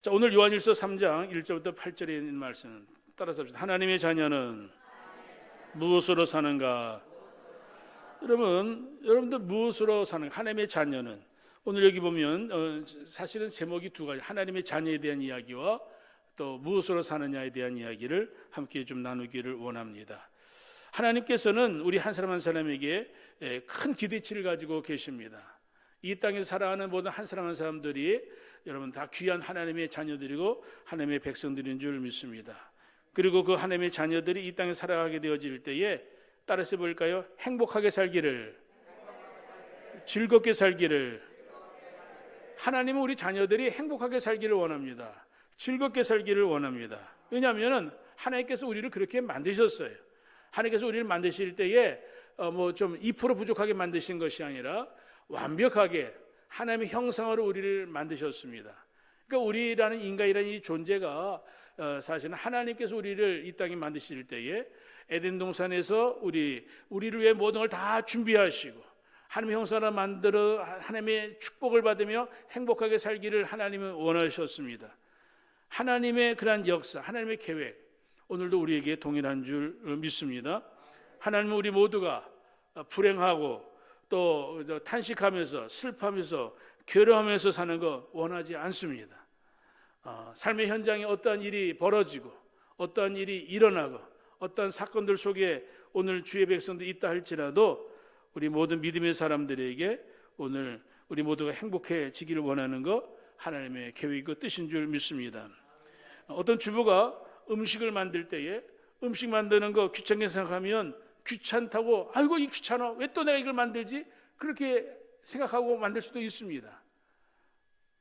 자, 오늘 요한일서 3장 1절부터 8절에 있는 말씀 따라서 합시다. 하나님의 자녀는 무엇으로 사는가? 여러분들 무엇으로 사는가? 하나님의 자녀는 오늘 여기 보면 사실은 제목이 두 가지, 하나님의 자녀에 대한 이야기와 또 무엇으로 사느냐에 대한 이야기를 함께 좀 나누기를 원합니다. 하나님께서는 우리 한 사람 한 사람에게 큰 기대치를 가지고 계십니다. 이 땅에서 살아가는 모든 한 사람 한 사람들이 여러분 다 귀한 하나님의 자녀들이고 하나님의 백성들인 줄 믿습니다. 그리고 그 하나님의 자녀들이 이 땅에 살아가게 되어질 때에 따라서 볼까요? 행복하게 살기를, 즐겁게 살기를. 하나님은 우리 자녀들이 행복하게 살기를 원합니다. 즐겁게 살기를 원합니다. 왜냐하면 하나님께서 우리를 그렇게 만드셨어요. 하나님께서 우리를 만드실 때에 뭐 좀 2% 부족하게 만드신 것이 아니라 완벽하게 하나님의 형상으로 우리를 만드셨습니다. 그러니까 우리라는 인간이라는 이 존재가 사실은 하나님께서 우리를 이 땅에 만드실 때에 에덴 동산에서 우리를 위해 모든 걸 다 준비하시고 하나님의 형상으로 만들어 하나님의 축복을 받으며 행복하게 살기를 하나님은 원하셨습니다. 하나님의 그러한 역사, 하나님의 계획, 오늘도 우리에게 동일한 줄 믿습니다. 하나님은 우리 모두가 불행하고 또 탄식하면서 슬퍼하면서 괴로워하면서 사는 거 원하지 않습니다. 삶의 현장에 어떠한 일이 벌어지고 어떠한 일이 일어나고 어떠한 사건들 속에 오늘 주의 백성들이 있다 할지라도 우리 모든 믿음의 사람들에게 오늘 우리 모두가 행복해지기를 원하는 거 하나님의 계획이고 뜻인 줄 믿습니다. 어떤 주부가 음식을 만들 때에 음식 만드는 거 귀찮게 생각하면 귀찮다고 아이고 이 귀찮아 왜 또 내가 이걸 만들지 그렇게 생각하고 만들 수도 있습니다.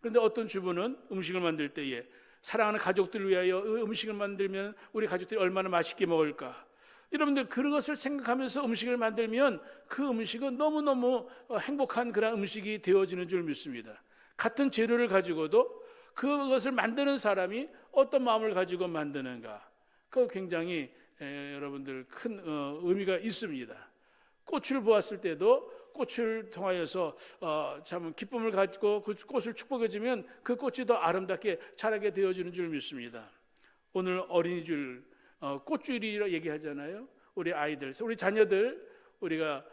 그런데 어떤 주부는 음식을 만들 때에 사랑하는 가족들을 위하여 음식을 만들면 우리 가족들이 얼마나 맛있게 먹을까, 여러분들 그것을 생각하면서 음식을 만들면 그 음식은 너무너무 행복한 그런 음식이 되어지는 줄 믿습니다. 같은 재료를 가지고도 그것을 만드는 사람이 어떤 마음을 가지고 만드는가, 그거 굉장히 여러분들 큰 의미가 있습니다. 꽃을 보았을 때도 꽃을 통하여서 참 기쁨을 가지고 그 꽃을 축복해주면 그 꽃이 더 아름답게 자라게 되어지는 줄 믿습니다. 오늘 어린이줄 꽃줄이라 얘기하잖아요. 우리 아이들, 우리 자녀들, 우리가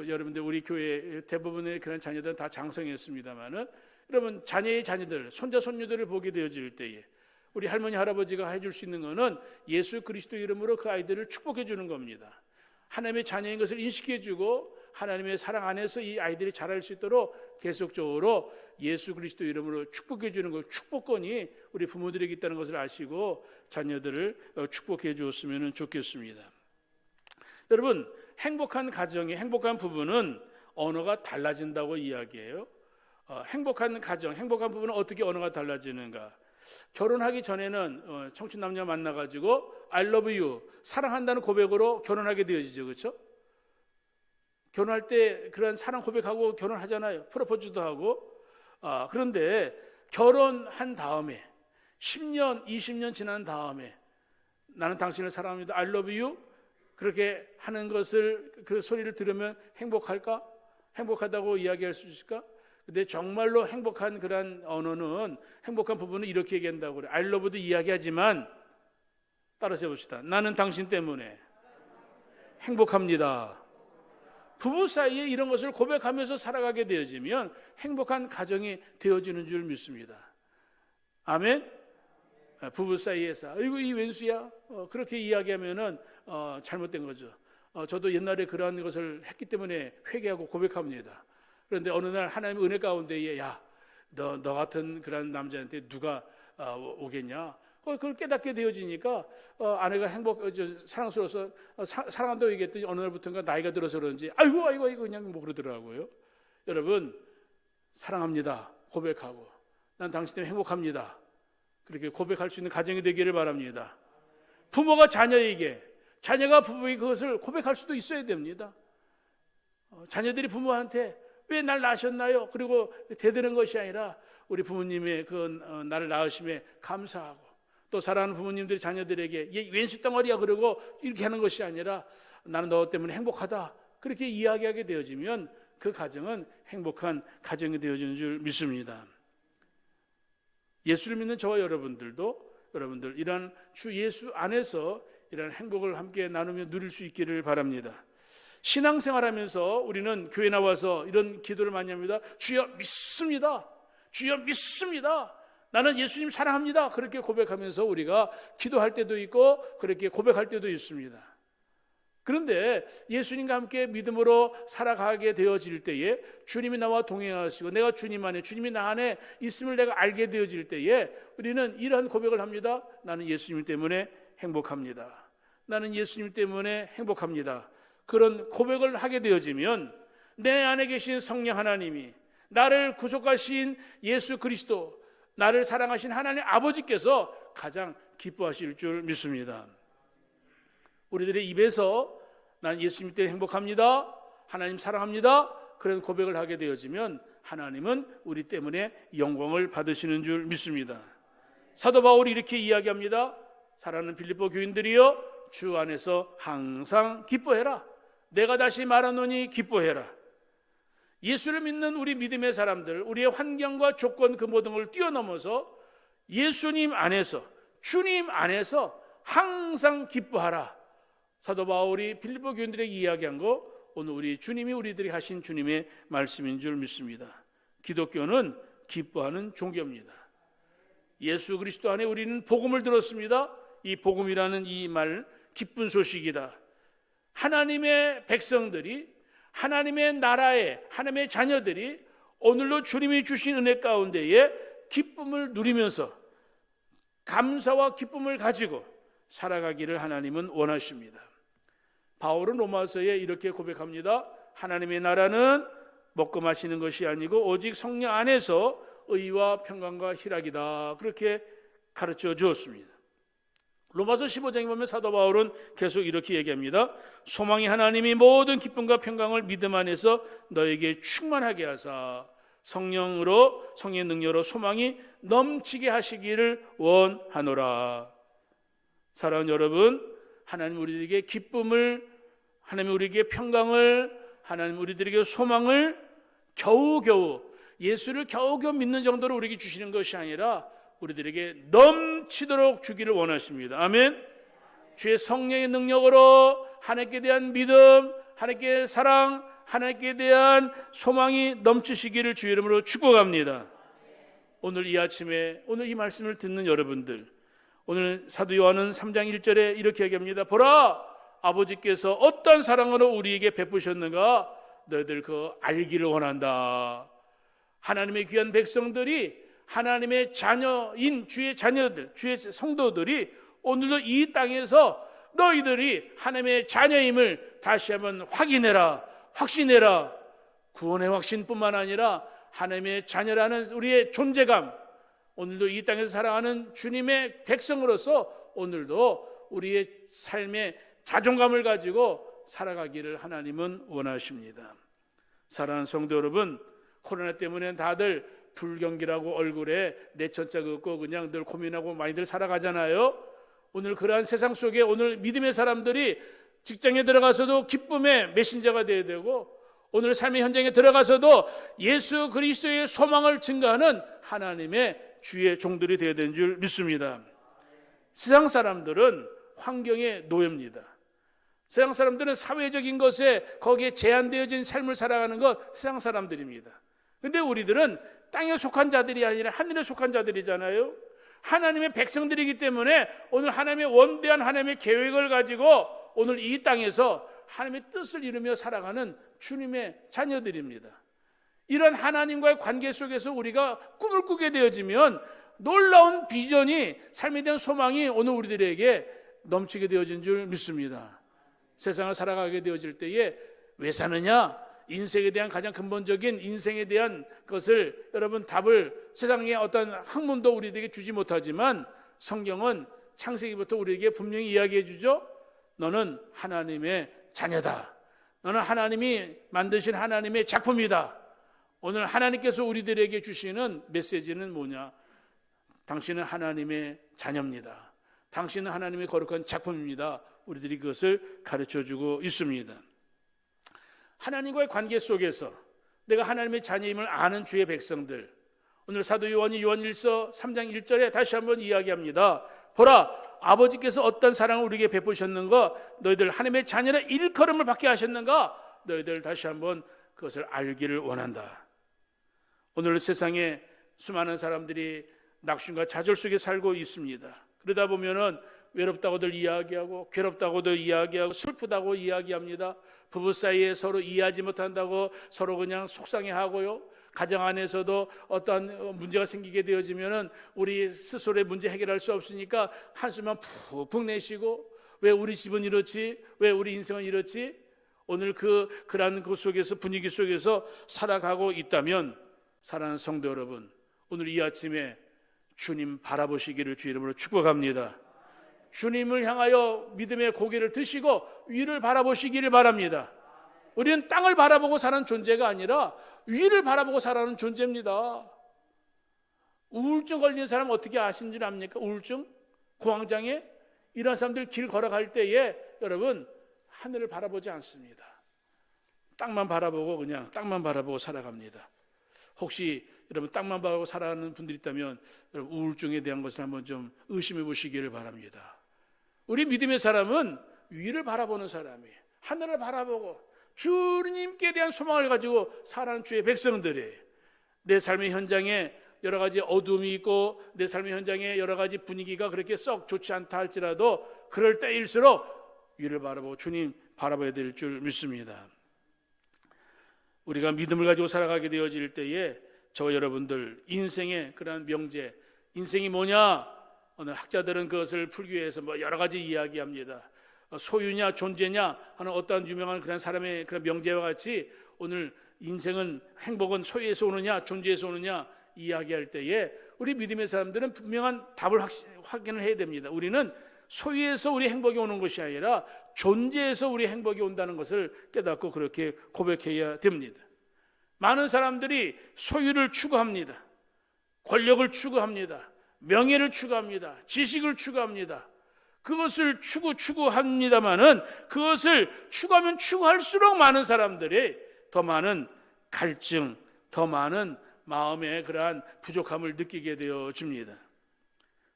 여러분들 우리 교회 대부분의 그런 자녀들은 다 장성했습니다만은 여러분 자녀의 자녀들, 손자 손녀들을 보게 되어질 때에 우리 할머니 할아버지가 해줄 수 있는 것은 예수 그리스도 이름으로 그 아이들을 축복해 주는 겁니다. 하나님의 자녀인 것을 인식해 주고 하나님의 사랑 안에서 이 아이들이 자랄 수 있도록 계속적으로 예수 그리스도 이름으로 축복해 주는 것, 축복권이 우리 부모들에게 있다는 것을 아시고 자녀들을 축복해 주었으면 좋겠습니다. 여러분, 행복한 가정의 행복한 부부는 언어가 달라진다고 이야기해요. 행복한 가정, 행복한 부부는 어떻게 언어가 달라지는가? 결혼하기 전에는 청춘 남녀 만나가지고 I love you, 사랑한다는 고백으로 결혼하게 되어지죠. 그렇죠? 결혼할 때 그런 사랑 고백하고 결혼하잖아요. 프로포즈도 하고. 그런데 결혼한 다음에 10년, 20년 지난 다음에 나는 당신을 사랑합니다, I love you, 그렇게 하는 것을, 그 소리를 들으면 행복할까? 행복하다고 이야기할 수 있을까? 근데 정말로 행복한 그런 언어는, 행복한 부분은 이렇게 얘기한다고 그래요. I love도 이야기하지만 따라서 해봅시다. 나는 당신 때문에 행복합니다. 부부 사이에 이런 것을 고백하면서 살아가게 되어지면 행복한 가정이 되어지는 줄 믿습니다. 아멘. 부부 사이에서 아이고 이 왼수야 그렇게 이야기하면은 잘못된 거죠. 저도 옛날에 그러한 것을 했기 때문에 회개하고 고백합니다. 그런데 어느 날 하나님의 은혜 가운데에 너 같은 그런 남자한테 누가 오겠냐? 그걸 깨닫게 되어지니까 아내가 사랑스러워서 사랑한다고 얘기했더니 어느 날부터인가 나이가 들어서 그런지 아이고 그냥 뭐 그러더라고요. 여러분, 사랑합니다 고백하고 난 당신 때문에 행복합니다 그렇게 고백할 수 있는 가정이 되기를 바랍니다. 부모가 자녀에게, 자녀가 부모에게 그것을 고백할 수도 있어야 됩니다. 자녀들이 부모한테 왜 날 낳으셨나요? 그리고 대드는 것이 아니라 우리 부모님의 그 나를 낳으심에 감사하고, 또 사랑하는 부모님들이 자녀들에게 얘 왼수 덩어리야 그러고 이렇게 하는 것이 아니라 나는 너 때문에 행복하다 그렇게 이야기하게 되어지면 그 가정은 행복한 가정이 되어지는 줄 믿습니다. 예수를 믿는 저와 여러분들도 여러분들 이러한 주 예수 안에서 이러한 행복을 함께 나누며 누릴 수 있기를 바랍니다. 신앙생활하면서 우리는 교회 나와서 이런 기도를 많이 합니다. 주여 믿습니다. 주여 믿습니다. 나는 예수님 사랑합니다. 그렇게 고백하면서 우리가 기도할 때도 있고 그렇게 고백할 때도 있습니다. 그런데 예수님과 함께 믿음으로 살아가게 되어질 때에 주님이 나와 동행하시고 내가 주님 안에, 주님이 나 안에 있음을 내가 알게 되어질 때에 우리는 이러한 고백을 합니다. 나는 예수님 때문에 행복합니다. 나는 예수님 때문에 행복합니다. 그런 고백을 하게 되어지면 내 안에 계신 성령 하나님이, 나를 구속하신 예수 그리스도, 나를 사랑하신 하나님 아버지께서 가장 기뻐하실 줄 믿습니다. 우리들의 입에서 난 예수님 때문에 행복합니다, 하나님 사랑합니다, 그런 고백을 하게 되어지면 하나님은 우리 때문에 영광을 받으시는 줄 믿습니다. 사도 바울이 이렇게 이야기합니다. 사랑하는 빌립보 교인들이여, 주 안에서 항상 기뻐해라. 내가 다시 말하노니 기뻐해라. 예수를 믿는 우리 믿음의 사람들, 우리의 환경과 조건 그 모든 걸 뛰어넘어서 예수님 안에서, 주님 안에서 항상 기뻐하라. 사도 바울이 빌립보 교인들에게 이야기한 거, 오늘 우리 주님이 우리들이 하신 주님의 말씀인 줄 믿습니다. 기독교는 기뻐하는 종교입니다. 예수 그리스도 안에 우리는 복음을 들었습니다. 이 복음이라는 이 말, 기쁜 소식이다. 하나님의 백성들이, 하나님의 나라의 하나님의 자녀들이 오늘로 주님이 주신 은혜 가운데에 기쁨을 누리면서 감사와 기쁨을 가지고 살아가기를 하나님은 원하십니다. 바울은 로마서에 이렇게 고백합니다. 하나님의 나라는 먹고 마시는 것이 아니고 오직 성령 안에서 의와 평강과 희락이다. 그렇게 가르쳐 주었습니다. 로마서 15장에 보면 사도 바울은 계속 이렇게 얘기합니다. 소망이 하나님이 모든 기쁨과 평강을 믿음 안에서 너에게 충만하게 하사 성령으로, 성령의 능력으로 소망이 넘치게 하시기를 원하노라. 사랑하는 여러분, 하나님 우리에게 기쁨을, 하나님 우리에게 평강을, 하나님 우리들에게 소망을 겨우겨우, 예수를 겨우겨우 믿는 정도로 우리에게 주시는 것이 아니라 우리들에게 넘치도록 주기를 원하십니다. 아멘. 주의 성령의 능력으로 하나님께 대한 믿음, 하나님께 사랑, 하나님께 대한 소망이 넘치시기를 주의 이름으로 축복합니다. 오늘 이 아침에, 오늘 이 말씀을 듣는 여러분들, 오늘 사도 요한은 3장 1절에 이렇게 얘기합니다. 보라, 아버지께서 어떤 사랑으로 우리에게 베푸셨는가 너희들 그거 알기를 원한다. 하나님의 귀한 백성들이, 하나님의 자녀인 주의 자녀들, 주의 성도들이 오늘도 이 땅에서 너희들이 하나님의 자녀임을 다시 한번 확인해라, 확신해라. 구원의 확신뿐만 아니라 하나님의 자녀라는 우리의 존재감, 오늘도 이 땅에서 살아가는 주님의 백성으로서 오늘도 우리의 삶의 자존감을 가지고 살아가기를 하나님은 원하십니다. 사랑하는 성도 여러분, 코로나 때문에 다들 불경기라고 얼굴에 내천자 긋고 그냥 늘 고민하고 많이들 살아가잖아요. 오늘 그러한 세상 속에 오늘 믿음의 사람들이 직장에 들어가서도 기쁨의 메신저가 되어야 되고, 오늘 삶의 현장에 들어가서도 예수 그리스도의 소망을 증거하는 하나님의 주의 종들이 되어야 되는 줄 믿습니다. 세상 사람들은 환경의 노예입니다. 세상 사람들은 사회적인 것에 거기에 제한되어진 삶을 살아가는 것, 세상 사람들입니다. 그런데 우리들은 땅에 속한 자들이 아니라 하늘에 속한 자들이잖아요. 하나님의 백성들이기 때문에 오늘 하나님의 원대한 하나님의 계획을 가지고 오늘 이 땅에서 하나님의 뜻을 이루며 살아가는 주님의 자녀들입니다. 이런 하나님과의 관계 속에서 우리가 꿈을 꾸게 되어지면 놀라운 비전이, 삶에 대한 소망이 오늘 우리들에게 넘치게 되어진 줄 믿습니다. 세상을 살아가게 되어질 때에 왜 사느냐? 인생에 대한 가장 근본적인 인생에 대한 것을, 여러분 답을 세상의 어떤 학문도 우리에게 주지 못하지만 성경은 창세기부터 우리에게 분명히 이야기해 주죠. 너는 하나님의 자녀다. 너는 하나님이 만드신 하나님의 작품이다. 오늘 하나님께서 우리들에게 주시는 메시지는 뭐냐? 당신은 하나님의 자녀입니다. 당신은 하나님의 거룩한 작품입니다. 우리들이 그것을 가르쳐주고 있습니다. 하나님과의 관계 속에서 내가 하나님의 자녀임을 아는 주의 백성들, 오늘 사도 요한이 요한일서 3장 1절에 다시 한번 이야기합니다. 보라, 아버지께서 어떤 사랑을 우리에게 베푸셨는가? 너희들 하나님의 자녀라 일컬음을 받게 하셨는가? 너희들 다시 한번 그것을 알기를 원한다. 오늘 세상에 수많은 사람들이 낙심과 좌절 속에 살고 있습니다. 그러다 보면은 외롭다고들 이야기하고 괴롭다고들 이야기하고 슬프다고 이야기합니다. 부부 사이에 서로 이해하지 못한다고 서로 그냥 속상해하고요. 가정 안에서도 어떠한 문제가 생기게 되어지면은 우리 스스로의 문제 해결할 수 없으니까 한숨만 푹푹 내쉬고, 왜 우리 집은 이렇지? 왜 우리 인생은 이렇지? 오늘 그러한 그 속에서, 분위기 속에서 살아가고 있다면, 사랑하는 성도 여러분, 오늘 이 아침에 주님 바라보시기를 주 이름으로 축복합니다. 주님을 향하여 믿음의 고개를 드시고 위를 바라보시기를 바랍니다. 우리는 땅을 바라보고 사는 존재가 아니라 위를 바라보고 살아가는 존재입니다. 우울증 걸린 사람 어떻게 아시는 줄 압니까? 우울증? 공황장애? 이런 사람들 길 걸어갈 때에 여러분 하늘을 바라보지 않습니다. 땅만 바라보고 그냥 땅만 바라보고 살아갑니다. 혹시 여러분 땅만 바라보고 살아가는 분들이 있다면 여러분 우울증에 대한 것을 한번 좀 의심해 보시기를 바랍니다. 우리 믿음의 사람은 위를 바라보는 사람이에요. 하늘을 바라보고 주님께 대한 소망을 가지고 살아가는 주의 백성들이에요. 내 삶의 현장에 여러 가지 어둠이 있고 내 삶의 현장에 여러 가지 분위기가 그렇게 썩 좋지 않다 할지라도 그럴 때일수록 위를 바라보고 주님 바라봐야 될 줄 믿습니다. 우리가 믿음을 가지고 살아가게 되어질 때에 저와 여러분들 인생의 그러한 명제, 인생이 뭐냐? 오늘 학자들은 그것을 풀기 위해서 여러 가지 이야기합니다. 소유냐 존재냐 하는 어떠한 유명한 그런 사람의 그런 명제와 같이 오늘 인생은, 행복은 소유에서 오느냐 존재에서 오느냐 이야기할 때에 우리 믿음의 사람들은 분명한 답을 확인을 해야 됩니다. 우리는 소유에서 우리 행복이 오는 것이 아니라 존재에서 우리 행복이 온다는 것을 깨닫고 그렇게 고백해야 됩니다. 많은 사람들이 소유를 추구합니다. 권력을 추구합니다. 명예를 추구합니다. 지식을 추구합니다. 그것을 추구합니다마는 그것을 추구하면 추구할수록 많은 사람들이 더 많은 갈증, 더 많은 마음의 그러한 부족함을 느끼게 되어집니다.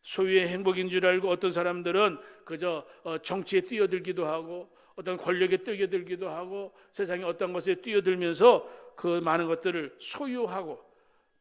소유의 행복인 줄 알고 어떤 사람들은 그저 정치에 뛰어들기도 하고 어떤 권력에 뛰어들기도 하고 세상의 어떤 것에 뛰어들면서 그 많은 것들을 소유하고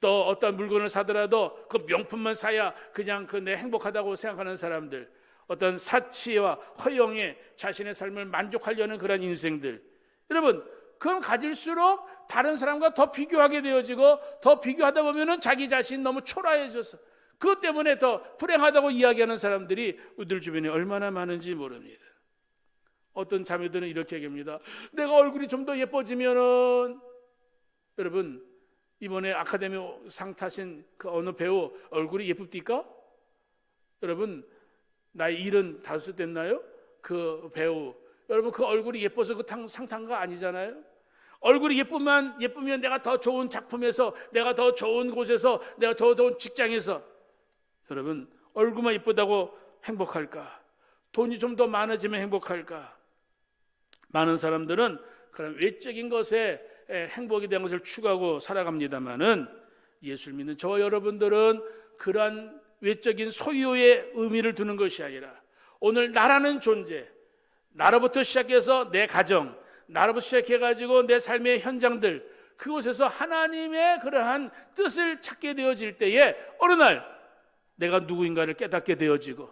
또 어떤 물건을 사더라도 그 명품만 사야 그냥 내 행복하다고 생각하는 사람들, 어떤 사치와 허영에 자신의 삶을 만족하려는 그런 인생들, 여러분 그건 가질수록 다른 사람과 더 비교하게 되어지고 더 비교하다 보면은 자기 자신이 너무 초라해져서 그것 때문에 더 불행하다고 이야기하는 사람들이 우리들 주변에 얼마나 많은지 모릅니다. 어떤 자매들은 이렇게 얘기합니다. 내가 얼굴이 좀 더 예뻐지면은, 여러분 이번에 아카데미 상 타신 그 어느 배우 얼굴이 예쁩니까? 여러분 나이 75 됐나요? 그 배우, 여러분 그 얼굴이 예뻐서 그 상 탄 거 아니잖아요. 얼굴이 예쁘면 내가 더 좋은 작품에서, 내가 더 좋은 곳에서, 내가 더 좋은 직장에서, 여러분 얼굴만 예쁘다고 행복할까? 돈이 좀 더 많아지면 행복할까? 많은 사람들은 그런 외적인 것에 행복에 대한 것을 추구하고 살아갑니다마는 예수를 믿는 저와 여러분들은 그러한 외적인 소유의 의미를 두는 것이 아니라 오늘 나라는 존재, 나로부터 시작해서 내 가정, 나로부터 시작해가지고 내 삶의 현장들, 그곳에서 하나님의 그러한 뜻을 찾게 되어질 때에 어느 날 내가 누구인가를 깨닫게 되어지고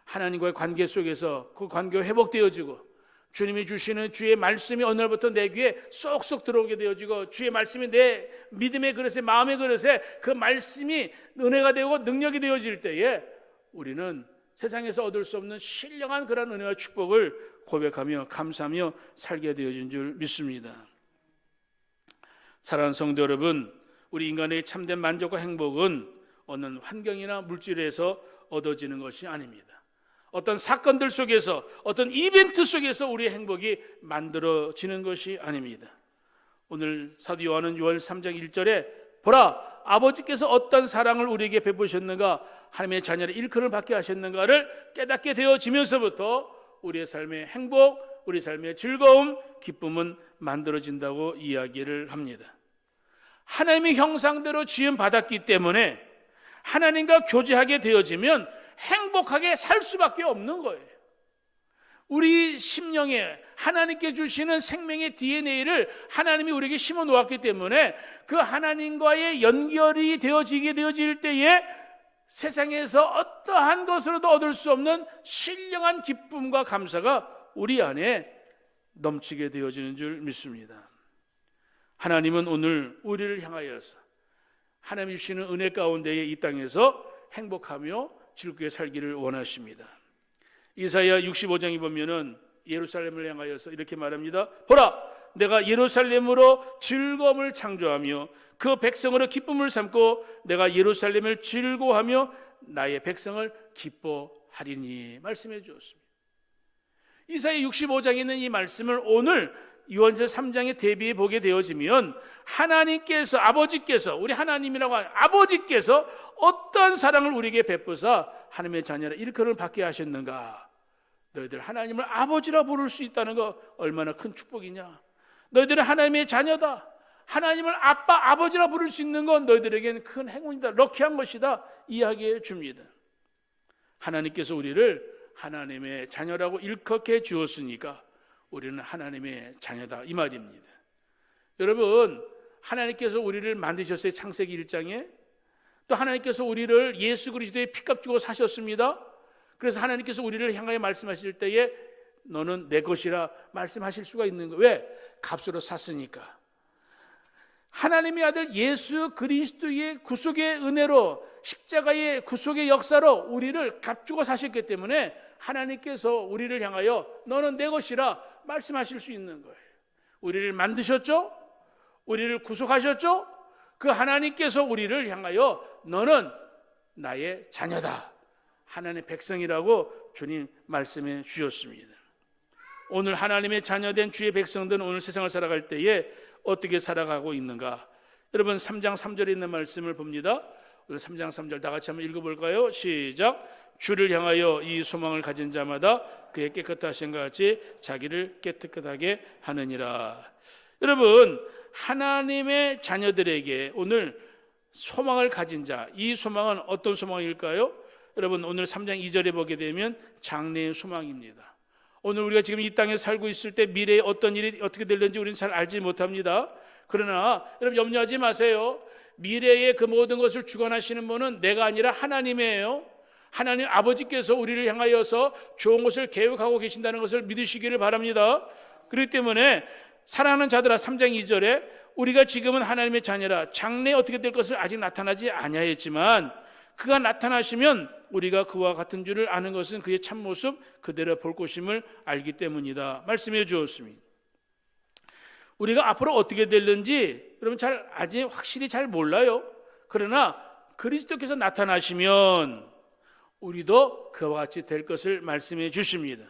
하나님과의 관계 속에서 그 관계가 회복되어지고 주님이 주시는 주의 말씀이 어느 날부터 내 귀에 쏙쏙 들어오게 되어지고 주의 말씀이 내 믿음의 그릇에, 마음의 그릇에 그 말씀이 은혜가 되고 능력이 되어질 때에 우리는 세상에서 얻을 수 없는 신령한 그런 은혜와 축복을 고백하며 감사하며 살게 되어진 줄 믿습니다. 사랑하는 성도 여러분, 우리 인간의 참된 만족과 행복은 어느 환경이나 물질에서 얻어지는 것이 아닙니다. 어떤 사건들 속에서, 어떤 이벤트 속에서 우리의 행복이 만들어지는 것이 아닙니다. 오늘 사도 요한은 요한 3장 1절에 보라, 아버지께서 어떤 사랑을 우리에게 베푸셨는가, 하나님의 자녀를 일컬음을 받게 하셨는가를 깨닫게 되어지면서부터 우리의 삶의 행복, 우리 삶의 즐거움, 기쁨은 만들어진다고 이야기를 합니다. 하나님의 형상대로 지음 받았기 때문에 하나님과 교제하게 되어지면 행복하게 살 수밖에 없는 거예요. 우리 심령에 하나님께 주시는 생명의 DNA를 하나님이 우리에게 심어 놓았기 때문에 그 하나님과의 연결이 되어질 때에 세상에서 어떠한 것으로도 얻을 수 없는 신령한 기쁨과 감사가 우리 안에 넘치게 되어지는 줄 믿습니다. 하나님은 오늘 우리를 향하여서 하나님이 주시는 은혜 가운데에 이 땅에서 행복하며 즐겁게 살기를 원하십니다. 이사야 65장에 보면은 예루살렘을 향하여서 이렇게 말합니다. 보라, 내가 예루살렘으로 즐거움을 창조하며 그 백성으로 기쁨을 삼고 내가 예루살렘을 즐거워하며 나의 백성을 기뻐하리니 말씀해 주었습니다. 이사야 65장에 있는 이 말씀을 오늘 요한일서 3장에 대비해 보게 되어지면 하나님께서, 아버지께서, 우리 하나님이라고 하는 아버지께서 어떤 사랑을 우리에게 베푸사 하나님의 자녀라 일컬음을 받게 하셨는가. 너희들 하나님을 아버지라 부를 수 있다는 거 얼마나 큰 축복이냐. 너희들은 하나님의 자녀다. 하나님을 아빠, 아버지라 부를 수 있는 건 너희들에게는 큰 행운이다, 럭키한 것이다 이야기해 줍니다. 하나님께서 우리를 하나님의 자녀라고 일컬게 주었으니까 우리는 하나님의 자녀다 이 말입니다. 여러분, 하나님께서 우리를 만드셨어요. 창세기 1장에. 또 하나님께서 우리를 예수 그리스도의 피값 주고 사셨습니다. 그래서 하나님께서 우리를 향하여 말씀하실 때에 너는 내 것이라 말씀하실 수가 있는 거예요. 왜? 값으로 샀으니까. 하나님의 아들 예수 그리스도의 구속의 은혜로, 십자가의 구속의 역사로 우리를 값주고 사셨기 때문에 하나님께서 우리를 향하여 너는 내 것이라 말씀하실 수 있는 거예요. 우리를 만드셨죠? 우리를 구속하셨죠? 그 하나님께서 우리를 향하여 너는 나의 자녀다, 하나님의 백성이라고 주님 말씀해 주셨습니다. 오늘 하나님의 자녀된 주의 백성들은 오늘 세상을 살아갈 때에 어떻게 살아가고 있는가? 여러분 3장 3절에 있는 말씀을 봅니다. 오늘 3장 3절 다 같이 한번 읽어볼까요? 시작. 주를 향하여 이 소망을 가진 자마다 그의 깨끗하신 것 같이 자기를 깨끗하게 하느니라. 여러분, 하나님의 자녀들에게 오늘 소망을 가진 자, 이 소망은 어떤 소망일까요? 여러분, 오늘 3장 2절에 보게 되면 장래의 소망입니다. 오늘 우리가 지금 이 땅에 살고 있을 때 미래에 어떤 일이 어떻게 될는지 우리는 잘 알지 못합니다. 그러나 여러분 염려하지 마세요. 미래의 그 모든 것을 주관하시는 분은 내가 아니라 하나님이에요. 하나님 아버지께서 우리를 향하여서 좋은 것을 계획하고 계신다는 것을 믿으시기를 바랍니다. 그렇기 때문에 사랑하는 자들아, 3장 2절에 우리가 지금은 하나님의 자녀라, 장래에 어떻게 될 것을 아직 나타나지 아니하였지만 그가 나타나시면 우리가 그와 같은 줄을 아는 것은 그의 참모습 그대로 볼 것임을 알기 때문이다 말씀해 주었습니다. 우리가 앞으로 어떻게 될는지 여러분 아직 확실히 잘 몰라요. 그러나 그리스도께서 나타나시면 우리도 그와 같이 될 것을 말씀해 주십니다.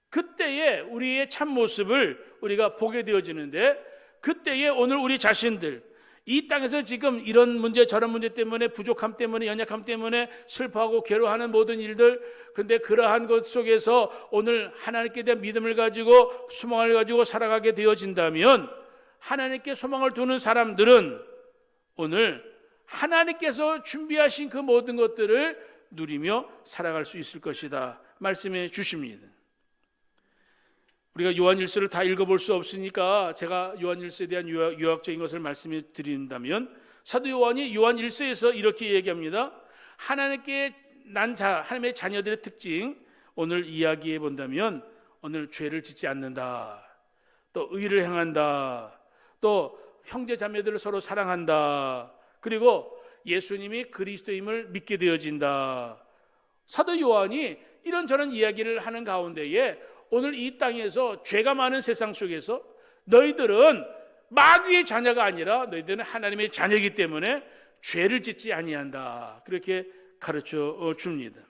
그때에 우리의 참모습을 우리가 보게 되어지는데, 그때에 오늘 우리 자신들 이 땅에서 지금 이런 문제 저런 문제 때문에, 부족함 때문에, 연약함 때문에 슬퍼하고 괴로워하는 모든 일들, 근데 그러한 것 속에서 오늘 하나님께 대한 믿음을 가지고 소망을 가지고 살아가게 되어진다면, 하나님께 소망을 두는 사람들은 오늘 하나님께서 준비하신 그 모든 것들을 누리며 살아갈 수 있을 것이다 말씀해 주십니다. 우리가 요한일서를 다 읽어볼 수 없으니까 제가 요한일서에 대한 요약적인 것을 말씀해 드린다면, 사도 요한이 요한일서에서 이렇게 얘기합니다. 하나님께 하나님의 자녀들의 특징 오늘 이야기해 본다면, 오늘 죄를 짓지 않는다, 또 의를 행한다, 또 형제 자매들을 서로 사랑한다, 그리고 예수님이 그리스도임을 믿게 되어진다. 사도 요한이 이런저런 이야기를 하는 가운데에 오늘 이 땅에서 죄가 많은 세상 속에서 너희들은 마귀의 자녀가 아니라 너희들은 하나님의 자녀이기 때문에 죄를 짓지 아니한다, 그렇게 가르쳐 줍니다.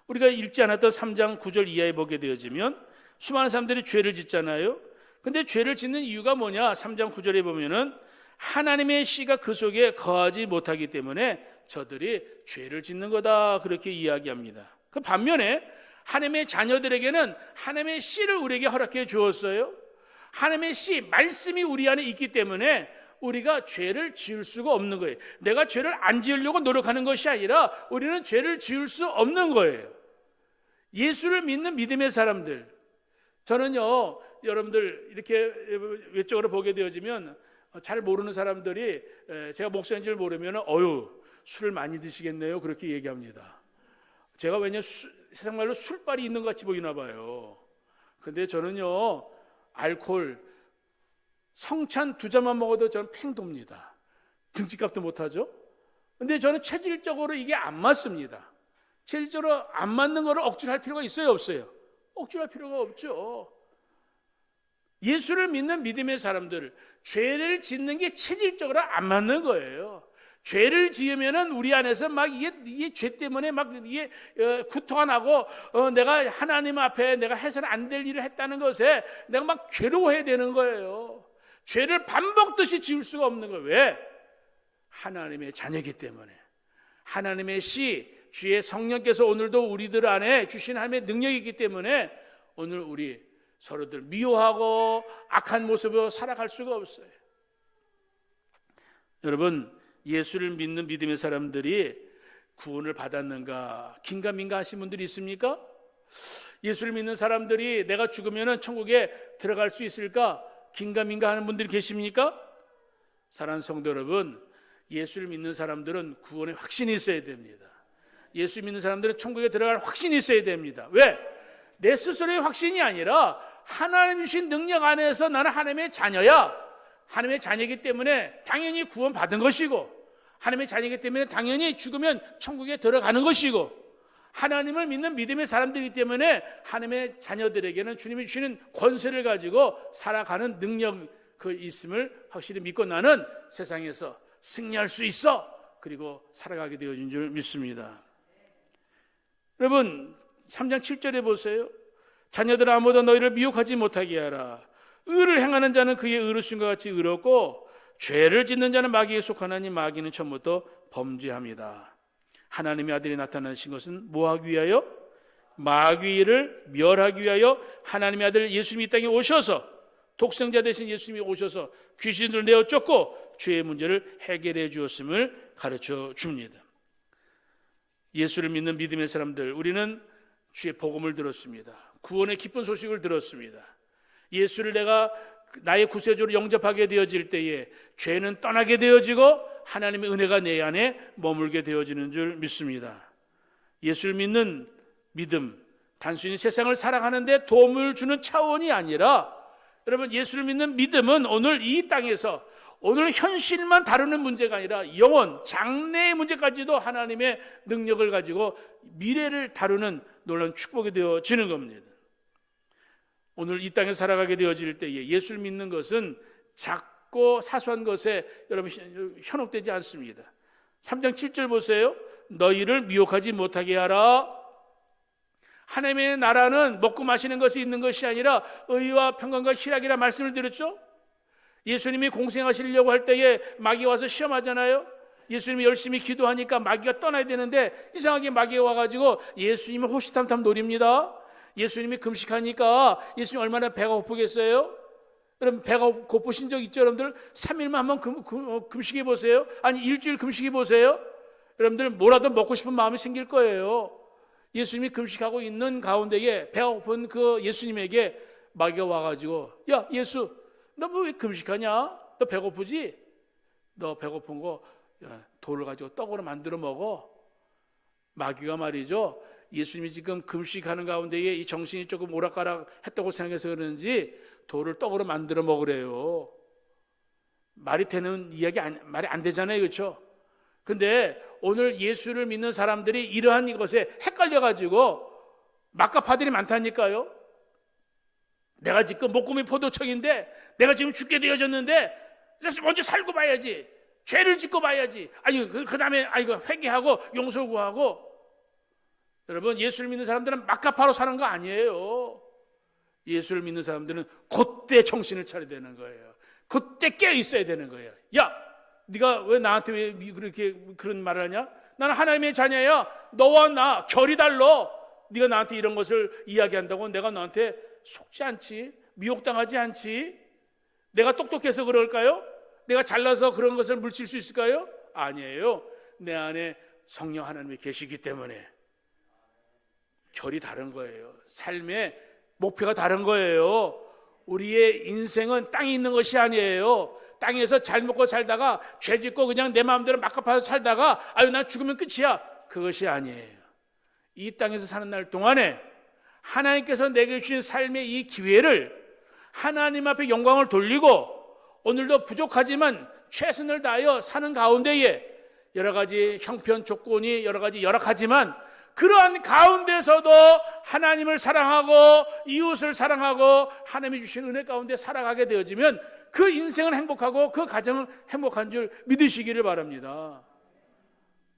우리가 읽지 않았던 3장 9절 이하에 보게 되어지면 수많은 사람들이 죄를 짓잖아요. 근데 죄를 짓는 이유가 뭐냐? 3장 9절에 보면은 하나님의 씨가 그 속에 거하지 못하기 때문에 저들이 죄를 짓는 거다, 그렇게 이야기합니다. 그 반면에 하나님의 자녀들에게는 하나님의 씨를 우리에게 허락해 주었어요. 하나님의 씨, 말씀이 우리 안에 있기 때문에 우리가 죄를 지을 수가 없는 거예요. 내가 죄를 안 지으려고 노력하는 것이 아니라 우리는 죄를 지을 수 없는 거예요. 예수를 믿는 믿음의 사람들, 저는요, 여러분들 이렇게 외적으로 보게 되어지면 잘 모르는 사람들이 제가 목사인 줄 모르면 술을 많이 드시겠네요, 그렇게 얘기합니다. 제가 왜냐 세상 말로 술빨이 있는 것 같이 보이나 봐요. 근데 저는요, 알코올 성찬 2잔만 먹어도 저는 팽돕니다. 등치값도 못하죠. 근데 저는 체질적으로 이게 안 맞습니다. 체질적으로 안 맞는 거를 억지로 할 필요가 있어요, 없어요? 억지로 할 필요가 없죠. 예수를 믿는 믿음의 사람들, 죄를 짓는 게 체질적으로 안 맞는 거예요. 죄를 지으면은 우리 안에서 막 이게 죄 때문에 막 이게 구토가 나고 내가 하나님 앞에 내가 해서는 안 될 일을 했다는 것에 내가 막 괴로워해야 되는 거예요. 죄를 밥 먹듯이 지을 수가 없는 거예요. 왜? 하나님의 자녀이기 때문에. 하나님의 씨, 주의 성령께서 오늘도 우리들 안에 주신 하나님의 능력이 있기 때문에 오늘 우리 서로들 미워하고 악한 모습으로 살아갈 수가 없어요. 여러분, 예수를 믿는 믿음의 사람들이 구원을 받았는가 긴가민가 하신 분들이 있습니까? 예수를 믿는 사람들이 내가 죽으면 천국에 들어갈 수 있을까 긴가민가 하는 분들이 계십니까? 사랑하는 성도 여러분, 예수를 믿는 사람들은 구원의 확신이 있어야 됩니다. 예수 믿는 사람들은 천국에 들어갈 확신이 있어야 됩니다. 왜? 내 스스로의 확신이 아니라 하나님 주신 능력 안에서 나는 하나님의 자녀야. 하나님의 자녀이기 때문에 당연히 구원 받은 것이고, 하나님의 자녀이기 때문에 당연히 죽으면 천국에 들어가는 것이고, 하나님을 믿는 믿음의 사람들이기 때문에 하나님의 자녀들에게는 주님이 주시는 권세를 가지고 살아가는 능력 그 있음을 확실히 믿고 나는 세상에서 승리할 수 있어. 그리고 살아가게 되어진 줄 믿습니다. 여러분, 3장 7절에 보세요. 자녀들아, 아무도 너희를 미혹하지 못하게 하라. 의를 행하는 자는 그의 의로우심과 같이 의롭고 죄를 짓는 자는 마귀에 속하나니 마귀는 처음부터 범죄합니다. 하나님의 아들이 나타나신 것은 뭐하기 위하여? 마귀를 멸하기 위하여 하나님의 아들 예수님이 이 땅에 오셔서, 독생자 되신 예수님이 오셔서 귀신들을 내어 쫓고 죄의 문제를 해결해 주었음을 가르쳐 줍니다. 예수를 믿는 믿음의 사람들, 우리는 주의 복음을 들었습니다. 구원의 기쁜 소식을 들었습니다. 예수를 내가 나의 구세주로 영접하게 되어질 때에 죄는 떠나게 되어지고 하나님의 은혜가 내 안에 머물게 되어지는 줄 믿습니다. 예수를 믿는 믿음, 단순히 세상을 살아가는데 도움을 주는 차원이 아니라, 여러분, 예수를 믿는 믿음은 오늘 이 땅에서 오늘 현실만 다루는 문제가 아니라 영원, 장래의 문제까지도 하나님의 능력을 가지고 미래를 다루는 놀라운 축복이 되어지는 겁니다. 오늘 이 땅에 살아가게 되어질 때에 예수를 믿는 것은 작고 사소한 것에 여러분 현혹되지 않습니다. 3장 7절 보세요. 너희를 미혹하지 못하게 하라. 하나님의 나라는 먹고 마시는 것이 있는 것이 아니라 의와 평강과 희락이라 말씀을 드렸죠. 예수님이 공생하시려고 할 때에 마귀가 와서 시험하잖아요. 예수님이 열심히 기도하니까 마귀가 떠나야 되는데 이상하게 마귀가 와가지고 예수님을 호시탐탐 노립니다. 예수님이 금식하니까 예수님 얼마나 배가 고프겠어요? 여러분, 배가 고프신 적 있죠? 여러분들 3일만 한번 금식해 보세요. 아니 일주일 금식해 보세요. 여러분들 뭐라도 먹고 싶은 마음이 생길 거예요. 예수님이 금식하고 있는 가운데에 배가 고픈 그 예수님에게 마귀가 와가지고, 야 예수, 너 왜 금식하냐? 너 배고프지? 너 배고픈 거 돌을 가지고 떡으로 만들어 먹어. 마귀가 말이죠, 예수님이 지금 금식하는 가운데에 이 정신이 조금 오락가락 했다고 생각해서 그런지 돌을 떡으로 만들어 먹으래요. 말이 되는 이야기 말이 안 되잖아요, 그렇죠? 근데 오늘 예수를 믿는 사람들이 이러한 이것에 헷갈려가지고 막가파들이 많다니까요. 내가 지금 목구미 포도청인데 내가 지금 죽게 되어졌는데 먼저 살고 봐야지, 죄를 짓고 봐야지, 아니 그 다음에 회개하고 용서 구하고. 여러분, 예수를 믿는 사람들은 막가파로 사는 거 아니에요. 예수를 믿는 사람들은 그때 정신을 차려야 되는 거예요. 그때 깨어 있어야 되는 거예요. 야, 네가 왜 나한테 왜 그렇게 그런 말을 하냐? 나는 하나님의 자녀야. 너와 나 결이 달라. 네가 나한테 이런 것을 이야기한다고 내가 너한테 속지 않지, 미혹당하지 않지. 내가 똑똑해서 그럴까요? 내가 잘나서 그런 것을 물칠 수 있을까요? 아니에요. 내 안에 성령 하나님이 계시기 때문에 결이 다른 거예요. 삶의 목표가 다른 거예요. 우리의 인생은 땅에 있는 것이 아니에요. 땅에서 잘 먹고 살다가 죄 짓고 그냥 내 마음대로 막 갚아서 살다가 아유 난 죽으면 끝이야. 그것이 아니에요. 이 땅에서 사는 날 동안에 하나님께서 내게 주신 삶의 이 기회를 하나님 앞에 영광을 돌리고 오늘도 부족하지만 최선을 다하여 사는 가운데에 여러 가지 형편 조건이 여러 가지 열악하지만 그러한 가운데서도 하나님을 사랑하고 이웃을 사랑하고 하나님이 주신 은혜 가운데 살아가게 되어지면 그 인생은 행복하고 그 가정은 행복한 줄 믿으시기를 바랍니다.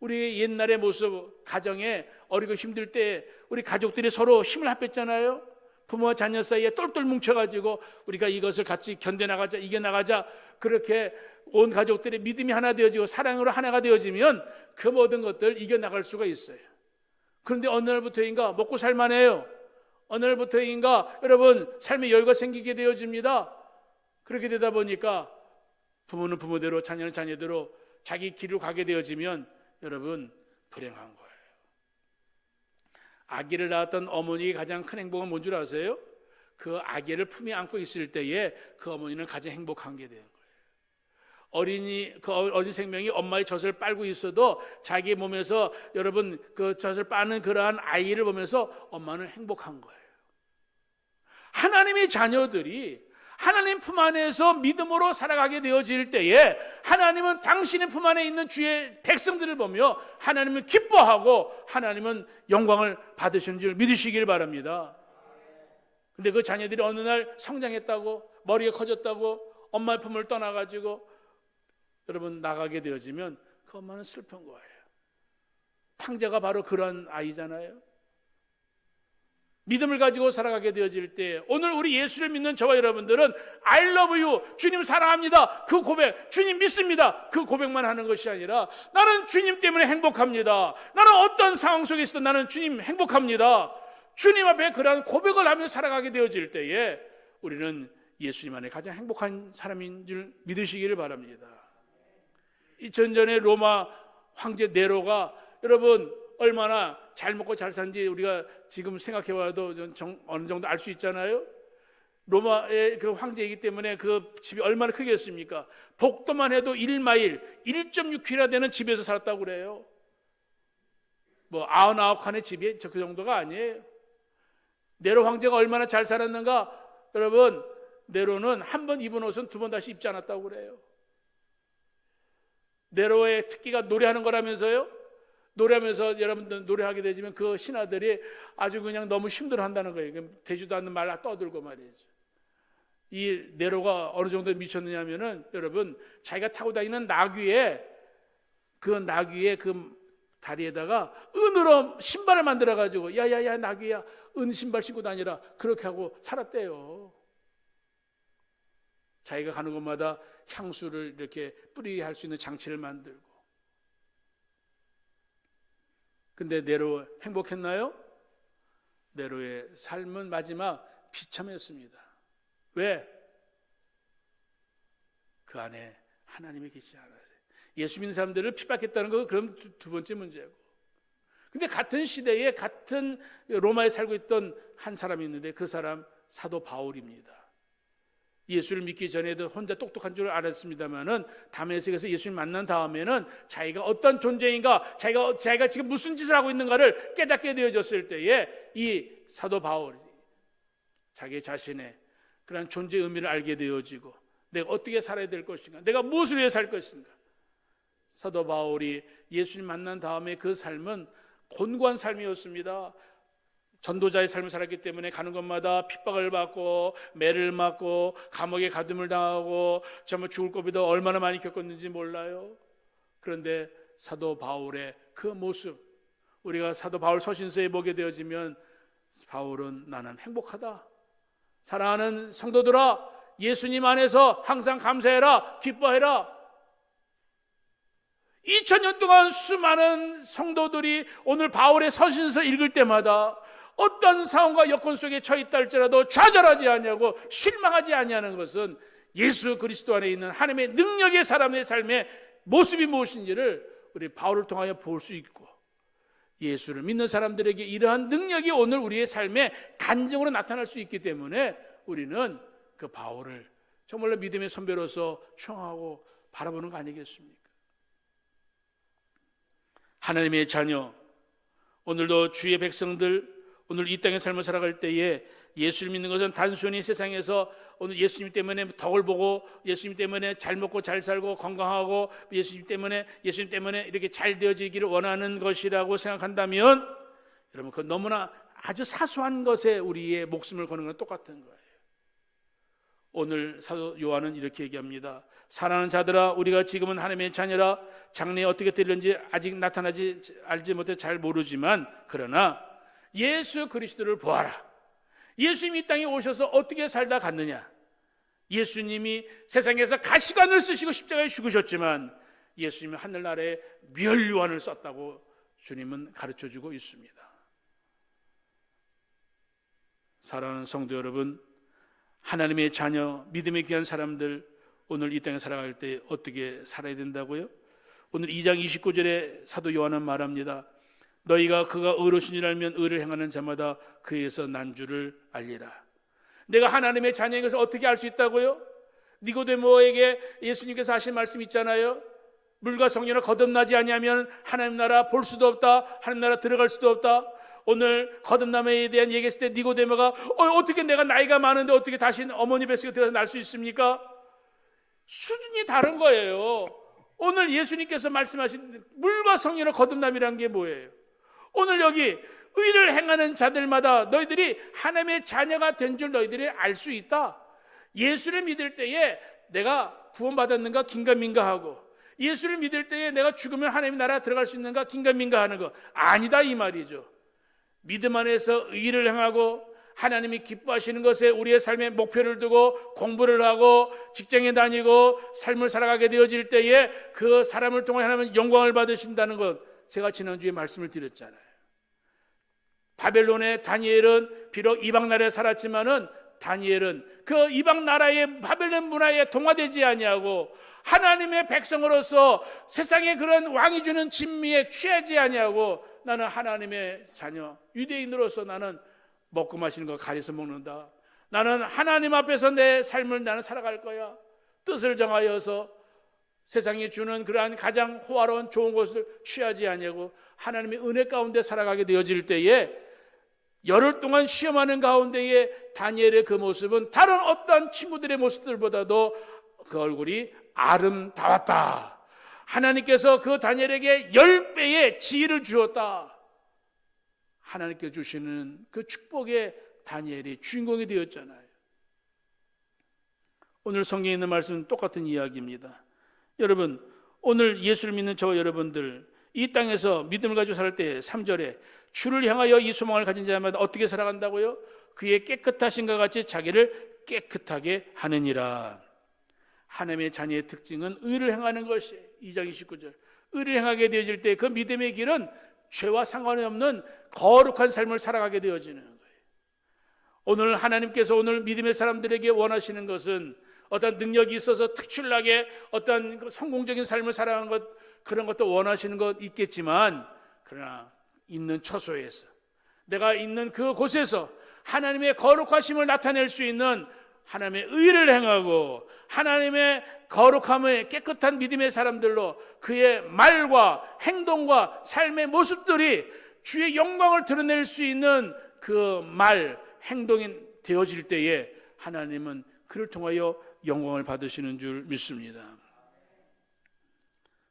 우리 옛날의 모습, 가정에 어리고 힘들 때 우리 가족들이 서로 힘을 합했잖아요. 부모와 자녀 사이에 똘똘 뭉쳐가지고 우리가 이것을 같이 견뎌나가자, 이겨나가자, 그렇게 온 가족들의 믿음이 하나 되어지고 사랑으로 하나가 되어지면 그 모든 것들 이겨나갈 수가 있어요. 그런데 어느 날부터인가 먹고 살만해요. 어느 날부터인가 여러분 삶의 여유가 생기게 되어집니다. 그렇게 되다 보니까 부모는 부모대로 자녀는 자녀대로 자기 길을 가게 되어지면 여러분 불행한 거예요. 아기를 낳았던 어머니의 가장 큰 행복은 뭔 줄 아세요? 그 아기를 품에 안고 있을 때에 그 어머니는 가장 행복한 게 되는 거예요. 그 어린 생명이 엄마의 젖을 빨고 있어도 자기 몸에서 여러분 그 젖을 빠는 그러한 아이를 보면서 엄마는 행복한 거예요. 하나님의 자녀들이 하나님 품 안에서 믿음으로 살아가게 되어질 때에 하나님은 당신의 품 안에 있는 주의 백성들을 보며 하나님은 기뻐하고 하나님은 영광을 받으시는 줄 믿으시길 바랍니다. 근데 그 자녀들이 어느 날 성장했다고 머리가 커졌다고 엄마의 품을 떠나가지고 여러분 나가게 되어지면 그 엄마는 슬픈 거예요. 탕자가 바로 그런 아이잖아요. 믿음을 가지고 살아가게 되어질 때 오늘 우리 예수를 믿는 저와 여러분들은 I love you, 주님 사랑합니다, 그 고백, 주님 믿습니다, 그 고백만 하는 것이 아니라 나는 주님 때문에 행복합니다, 나는 어떤 상황 속에 있어도 나는 주님 행복합니다, 주님 앞에 그러한 고백을 하며 살아가게 되어질 때에 우리는 예수님 안에 가장 행복한 사람인 줄 믿으시기를 바랍니다. 2000년에 로마 황제 네로가 여러분 얼마나 잘 먹고 잘 산지 우리가 지금 생각해봐도 어느 정도 알 수 있잖아요. 로마의 그 황제이기 때문에 그 집이 얼마나 크겠습니까? 복도만 해도 1마일, 1.6km나 되는 집에서 살았다고 그래요. 뭐 99칸의 집이 그 정도가 아니에요. 네로 황제가 얼마나 잘 살았는가? 여러분, 네로는 한 번 입은 옷은 두 번 다시 입지 않았다고 그래요. 네로의 특기가 노래하는 거라면서요? 노래하면서 여러분들 노래하게 되지만 그 신하들이 아주 그냥 너무 힘들어한다는 거예요. 되지도 않는 말 떠들고 말이죠. 이 네로가 어느 정도 미쳤느냐 하면은 여러분 자기가 타고 다니는 나귀의 그 다리에다가 은으로 신발을 만들어 가지고 야야야 나귀야 은 신발 신고 다니라 그렇게 하고 살았대요. 자기가 가는 곳마다 향수를 이렇게 뿌리게 할 수 있는 장치를 만들고. 근데 네로 행복했나요? 네로의 삶은 마지막 비참했습니다. 왜? 그 안에 하나님이 계시지 않았어요. 예수 믿는 사람들을 핍박했다는 거 그럼 두 번째 문제고. 근데 같은 시대에 같은 로마에 살고 있던 한 사람이 있는데 그 사람 사도 바울입니다. 예수를 믿기 전에도 혼자 똑똑한 줄 알았습니다만은 다메섹에서 예수님 만난 다음에는 자기가 어떤 존재인가, 자기가 지금 무슨 짓을 하고 있는가를 깨닫게 되어졌을 때에 이 사도 바울이 자기 자신의 그런 존재의 의미를 알게 되어지고 내가 어떻게 살아야 될 것인가, 내가 무엇을 위해 살 것인가. 사도 바울이 예수님 만난 다음에 그 삶은 곤고한 삶이었습니다. 전도자의 삶을 살았기 때문에 가는 곳마다 핍박을 받고 매를 맞고 감옥에 가둠을 당하고 정말 죽을 고비도 얼마나 많이 겪었는지 몰라요. 그런데 사도 바울의 그 모습, 우리가 사도 바울 서신서에 보게 되어지면 바울은 나는 행복하다, 사랑하는 성도들아 예수님 안에서 항상 감사해라, 기뻐해라. 2000년 동안 수많은 성도들이 오늘 바울의 서신서 읽을 때마다 어떤 상황과 여건 속에 처해 있다 할지라도 좌절하지 아니하고 실망하지 아니하는 것은 예수 그리스도 안에 있는 하나님의 능력의 사람의 삶의 모습이 무엇인지를 우리 바울을 통하여 볼 수 있고, 예수를 믿는 사람들에게 이러한 능력이 오늘 우리의 삶에 간증으로 나타날 수 있기 때문에 우리는 그 바울을 정말로 믿음의 선배로서 충하고 바라보는 거 아니겠습니까? 하나님의 자녀, 오늘도 주의 백성들, 오늘 이 땅의 삶을 살아갈 때에 예수를 믿는 것은 단순히 세상에서 오늘 예수님 때문에 덕을 보고, 예수님 때문에 잘 먹고 잘 살고 건강하고, 예수님 때문에 이렇게 잘 되어지기를 원하는 것이라고 생각한다면, 여러분, 그 너무나 아주 사소한 것에 우리의 목숨을 거는 건 똑같은 거예요. 오늘 사도 요한은 이렇게 얘기합니다. 사랑하는 자들아, 우리가 지금은 하나님의 자녀라. 장래에 어떻게 되는지 아직 알지 못해 잘 모르지만, 그러나 예수 그리스도를 보아라. 예수님이 이 땅에 오셔서 어떻게 살다 갔느냐? 예수님이 세상에서 가시관을 쓰시고 십자가에 죽으셨지만 예수님은 하늘나라에 멸류관을 썼다고 주님은 가르쳐주고 있습니다. 사랑하는 성도 여러분, 하나님의 자녀, 믿음의 귀한 사람들, 오늘 이 땅에 살아갈 때 어떻게 살아야 된다고요? 오늘 2장 29절에 사도 요한은 말합니다. 너희가 그가 의로우신 줄 알면 의를 행하는 자마다 그에서 난 줄을 알리라. 내가 하나님의 자녀인 것을 어떻게 알 수 있다고요? 니고데모에게 예수님께서 하신 말씀 있잖아요. 물과 성령으로 거듭나지 아니하면 하나님 나라 볼 수도 없다, 하나님 나라 들어갈 수도 없다. 오늘 거듭남에 대한 얘기했을 때 니고데모가 어떻게 내가 나이가 많은데 어떻게 다시 어머니 뱃속에 들어서 날 수 있습니까? 수준이 다른 거예요. 오늘 예수님께서 말씀하신 물과 성령으로 거듭남이란 게 뭐예요? 오늘 여기 의를 행하는 자들마다 너희들이 하나님의 자녀가 된 줄 너희들이 알 수 있다. 예수를 믿을 때에 내가 구원받았는가 긴가민가하고, 예수를 믿을 때에 내가 죽으면 하나님 나라 들어갈 수 있는가 긴가민가하는 거 아니다, 이 말이죠. 믿음 안에서 의를 행하고 하나님이 기뻐하시는 것에 우리의 삶의 목표를 두고 공부를 하고 직장에 다니고 삶을 살아가게 되어질 때에 그 사람을 통해 하나님은 영광을 받으신다는 것, 제가 지난주에 말씀을 드렸잖아요. 바벨론의 다니엘은 비록 이방 나라에 살았지만은 다니엘은 그 이방 나라의 바벨론 문화에 동화되지 아니하고 하나님의 백성으로서 세상의 그런 왕이 주는 진미에 취하지 아니하고, 나는 하나님의 자녀, 유대인으로서 나는 먹고 마시는 거 가려서 먹는다. 나는 하나님 앞에서 내 삶을 나는 살아갈 거야. 뜻을 정하여서 세상이 주는 그러한 가장 호화로운 좋은 것을 취하지 아니하고 하나님의 은혜 가운데 살아가게 되어질 때에 열흘 동안 시험하는 가운데에 다니엘의 그 모습은 다른 어떤 친구들의 모습들보다도 그 얼굴이 아름다웠다. 하나님께서 그 다니엘에게 10배의 지혜를 주었다. 하나님께 주시는 그 축복의 다니엘이 주인공이 되었잖아요. 오늘 성경에 있는 말씀은 똑같은 이야기입니다. 여러분, 오늘 예수를 믿는 저와 여러분들, 이 땅에서 믿음을 가지고 살 때 3절에 주를 향하여 이 소망을 가진 자마다 어떻게 살아간다고요? 그의 깨끗하신과 같이 자기를 깨끗하게 하느니라. 하나님의 자녀의 특징은 의를 행하는 것이에요. 2장 29절, 의를 행하게 되어질 때 그 믿음의 길은 죄와 상관이 없는 거룩한 삶을 살아가게 되어지는 거예요. 오늘 하나님께서 오늘 믿음의 사람들에게 원하시는 것은 어떤 능력이 있어서 특출나게 어떤 성공적인 삶을 살아가는 것, 그런 것도 원하시는 것 있겠지만, 그러나 있는 처소에서, 내가 있는 그 곳에서 하나님의 거룩하심을 나타낼 수 있는 하나님의 의를 행하고 하나님의 거룩함의 깨끗한 믿음의 사람들로 그의 말과 행동과 삶의 모습들이 주의 영광을 드러낼 수 있는 그 말, 행동이 되어질 때에 하나님은 그를 통하여 영광을 받으시는 줄 믿습니다.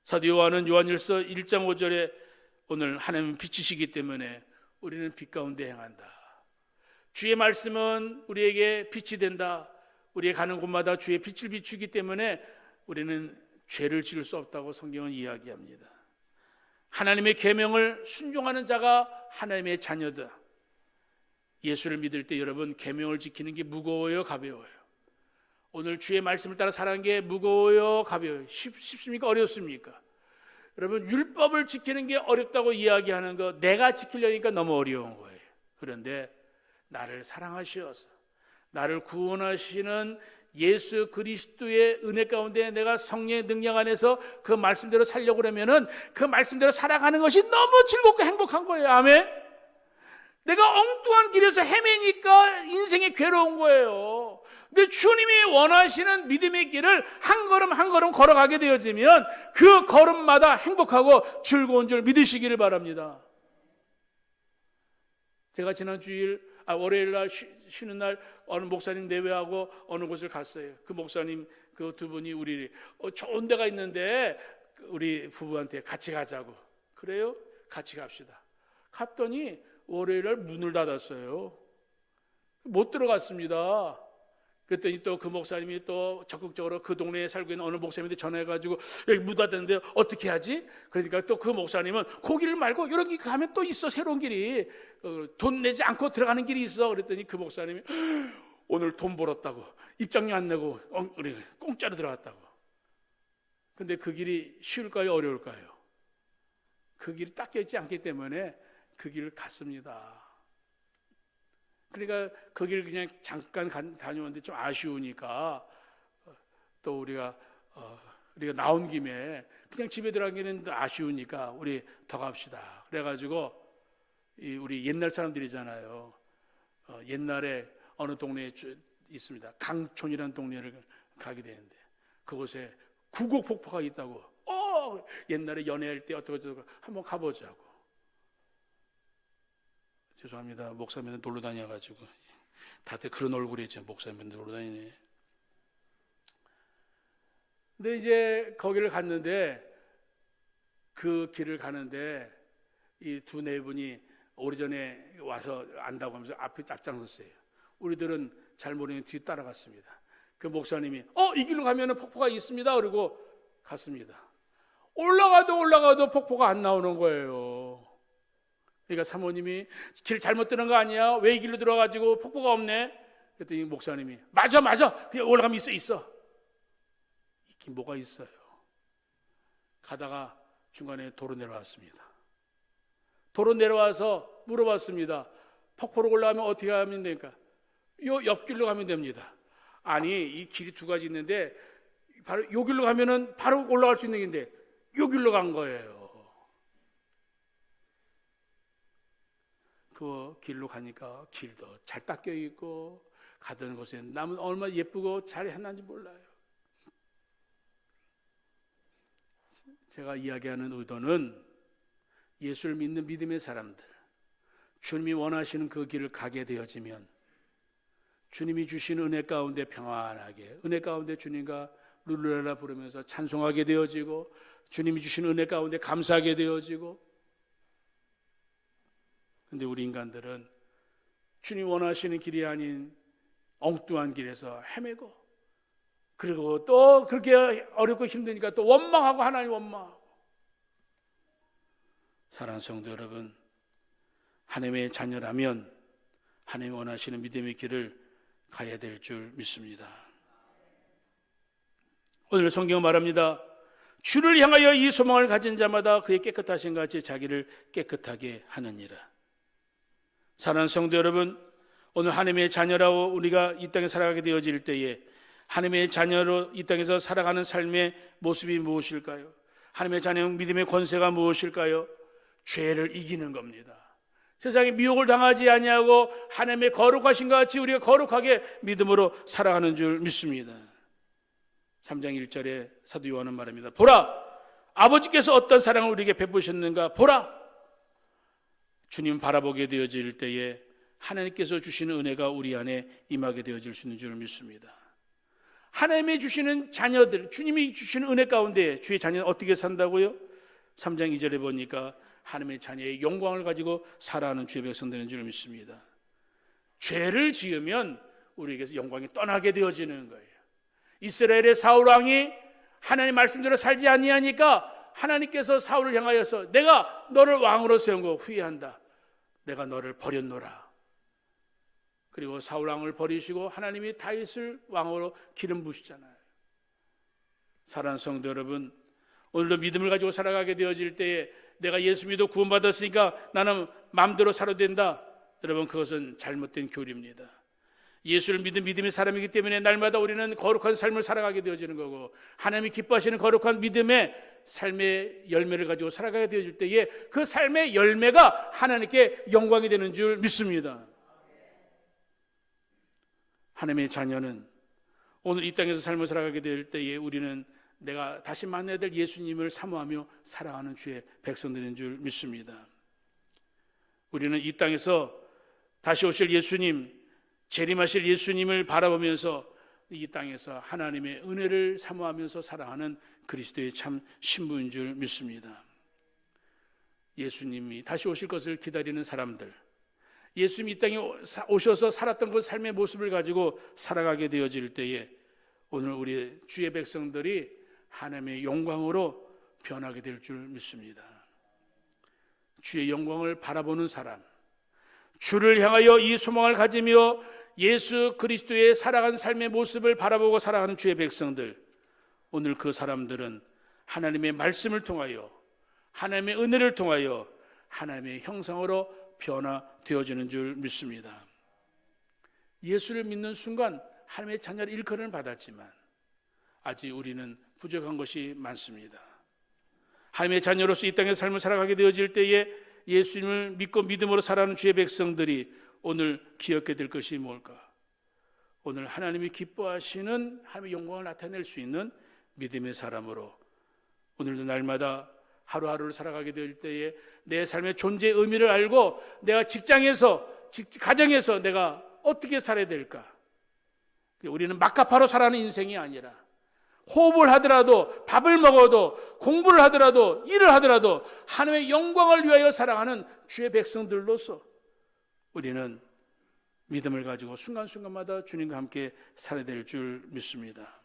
사도 요한은 요한일서 1장 5절에 오늘 하나님은 빛이시기 때문에 우리는 빛 가운데 행한다. 주의 말씀은 우리에게 빛이 된다. 우리의 가는 곳마다 주의 빛을 비추기 때문에 우리는 죄를 지을 수 없다고 성경은 이야기합니다. 하나님의 계명을 순종하는 자가 하나님의 자녀다. 예수를 믿을 때 여러분, 계명을 지키는 게 무거워요, 가벼워요? 오늘 주의 말씀을 따라 살아가는 게 무거워요, 가벼워요? 쉽습니까, 어렵습니까? 여러분, 율법을 지키는 게 어렵다고 이야기하는 거, 내가 지키려니까 너무 어려운 거예요. 그런데 나를 사랑하시어서 나를 구원하시는 예수 그리스도의 은혜 가운데 내가 성령의 능력 안에서 그 말씀대로 살려고 그러면은 그 말씀대로 살아가는 것이 너무 즐겁고 행복한 거예요. 아멘. 내가 엉뚱한 길에서 헤매니까 인생이 괴로운 거예요. 근데 주님이 원하시는 믿음의 길을 한 걸음 한 걸음 걸어가게 되어지면 그 걸음마다 행복하고 즐거운 줄 믿으시기를 바랍니다. 제가 지난 월요일 날 쉬는 날 어느 목사님 내외하고 어느 곳을 갔어요. 그 목사님 그 두 분이 우리 좋은 데가 있는데 우리 부부한테 같이 가자고. 그래요? 같이 갑시다. 갔더니 월요일 날 문을 닫았어요. 못 들어갔습니다. 그랬더니 또 그 목사님이 또 적극적으로 그 동네에 살고 있는 어느 목사님한테 전화해가지고 여기 문 닫았는데 어떻게 하지? 그러니까 또 그 목사님은 거기를 말고 여기 가면 또 있어, 새로운 길이. 돈 내지 않고 들어가는 길이 있어. 그랬더니 그 목사님이 오늘 돈 벌었다고 입장료 안 내고 공짜로 들어갔다고. 근데 그 길이 쉬울까요, 어려울까요? 그 길이 닦여 있지 않기 때문에 그 길을 갔습니다. 그러니까 그 길 그냥 잠깐 다녀왔는데 좀 아쉬우니까 또 우리가 나온 김에 그냥 집에 들어가기는 아쉬우니까 우리 더 갑시다. 그래가지고 우리 옛날 사람들이잖아요. 옛날에 어느 동네에 있습니다. 강촌이라는 동네를 가게 되는데 그곳에 구곡폭포가 있다고. 옛날에 연애할 때 어떻게 한번 가보자고. 죄송합니다. 목사님들 놀러 다녀가지고 다들 그런 얼굴이죠. 목사님들 놀러 다니네. 근데 이제 거기를 갔는데 그 길을 가는데 이 두 네 분이 오래전에 와서 안다고 하면서 앞에 앞장섰어요. 우리들은 잘 모르는 뒤 따라갔습니다. 그 목사님이 이 길로 가면은 폭포가 있습니다. 그리고 갔습니다. 올라가도 폭포가 안 나오는 거예요. 그러니까 사모님이 길 잘못 들은 거 아니야? 왜 이 길로 들어가지고 폭포가 없네? 그랬더니 목사님이 맞아 그냥 올라가면 있어. 있긴 뭐가 있어요. 가다가 중간에 도로 내려왔습니다. 도로 내려와서 물어봤습니다. 폭포로 올라가면 어떻게 하면 됩니까? 요 옆길로 가면 됩니다. 아니 이 길이 두 가지 있는데 바로 요 길로 가면은 바로 올라갈 수 있는 길인데 요 길로 간 거예요. 그 길로 가니까 길도 잘 닦여 있고 가던 곳에 남은 얼마나 예쁘고 잘 해놨는지 몰라요. 제가 이야기하는 의도는 예수를 믿는 믿음의 사람들, 주님이 원하시는 그 길을 가게 되어지면 주님이 주신 은혜 가운데 평안하게, 은혜 가운데 주님과 룰루랄라 부르면서 찬송하게 되어지고, 주님이 주신 은혜 가운데 감사하게 되어지고. 근데 우리 인간들은 주님 원하시는 길이 아닌 엉뚱한 길에서 헤매고, 그리고 또 그렇게 어렵고 힘드니까 또 원망하고, 하나님 원망하고. 사랑하는 성도 여러분, 하나님의 자녀라면 하나님이 원하시는 믿음의 길을 가야 될 줄 믿습니다. 오늘 성경은 말합니다. 주를 향하여 이 소망을 가진 자마다 그의 깨끗하신 같이 자기를 깨끗하게 하느니라. 사랑하는 성도 여러분, 오늘 하나님의 자녀라고 우리가 이 땅에 살아가게 되어질 때에 하나님의 자녀로 이 땅에서 살아가는 삶의 모습이 무엇일까요? 하나님의 자녀 믿음의 권세가 무엇일까요? 죄를 이기는 겁니다. 세상에 미혹을 당하지 아니하고 하나님의 거룩하신 것 같이 우리가 거룩하게 믿음으로 살아가는 줄 믿습니다. 3장 1절에 사도 요한은 말합니다. 보라, 아버지께서 어떤 사랑을 우리에게 베푸셨는가. 보라, 주님 바라보게 되어질 때에 하나님께서 주시는 은혜가 우리 안에 임하게 되어질 수 있는 줄 믿습니다. 하나님이 주시는 자녀들, 주님이 주시는 은혜 가운데 주의 자녀는 어떻게 산다고요? 3장 2절에 보니까 하나님의 자녀의 영광을 가지고 살아가는 주의 백성되는 줄 믿습니다. 죄를 지으면 우리에게서 영광이 떠나게 되어지는 거예요. 이스라엘의 사울 왕이 하나님 말씀대로 살지 아니하니까 하나님께서 사울을 향하여서 내가 너를 왕으로 세운 거 후회한다. 내가 너를 버렸노라. 그리고 사울 왕을 버리시고 하나님이 다윗을 왕으로 기름 부으시잖아요. 사랑하는 성도 여러분, 오늘도 믿음을 가지고 살아가게 되어질 때에 내가 예수 믿어 구원받았으니까 나는 마음대로 살아도 된다. 여러분, 그것은 잘못된 교리입니다. 예수를 믿은 믿음의 사람이기 때문에 날마다 우리는 거룩한 삶을 살아가게 되어지는 거고, 하나님이 기뻐하시는 거룩한 믿음의 삶의 열매를 가지고 살아가게 되어질 때에 그 삶의 열매가 하나님께 영광이 되는 줄 믿습니다. 하나님의 자녀는 오늘 이 땅에서 삶을 살아가게 될 때에 우리는 내가 다시 만나야 될 예수님을 사모하며 살아가는 주의 백성들인 줄 믿습니다. 우리는 이 땅에서 다시 오실 예수님, 재림하실 예수님을 바라보면서 이 땅에서 하나님의 은혜를 사모하면서 살아가는 그리스도의 참 신부인 줄 믿습니다. 예수님이 다시 오실 것을 기다리는 사람들, 예수님이 이 땅에 오셔서 살았던 그 삶의 모습을 가지고 살아가게 되어질 때에 오늘 우리 주의 백성들이 하나님의 영광으로 변하게 될 줄 믿습니다. 주의 영광을 바라보는 사람, 주를 향하여 이 소망을 가지며 예수 그리스도의 살아간 삶의 모습을 바라보고 살아가는 주의 백성들, 오늘 그 사람들은 하나님의 말씀을 통하여, 하나님의 은혜를 통하여 하나님의 형상으로 변화되어지는 줄 믿습니다. 예수를 믿는 순간 하나님의 자녀를 일컬음을 받았지만 아직 우리는 부족한 것이 많습니다. 하나님의 자녀로서 이 땅의 삶을 살아가게 되어질 때에 예수님을 믿고 믿음으로 살아가는 주의 백성들이 오늘 기억해야 될 것이 뭘까? 오늘 하나님이 기뻐하시는 하나님의 영광을 나타낼 수 있는 믿음의 사람으로 오늘도 날마다 하루하루를 살아가게 될 때에 내 삶의 존재의 의미를 알고 내가 직장에서, 가정에서 내가 어떻게 살아야 될까? 우리는 막가파로 살아가는 인생이 아니라 호흡을 하더라도, 밥을 먹어도, 공부를 하더라도, 일을 하더라도 하나님의 영광을 위하여 살아가는 주의 백성들로서 우리는 믿음을 가지고 순간순간마다 주님과 함께 살아야 될 줄 믿습니다.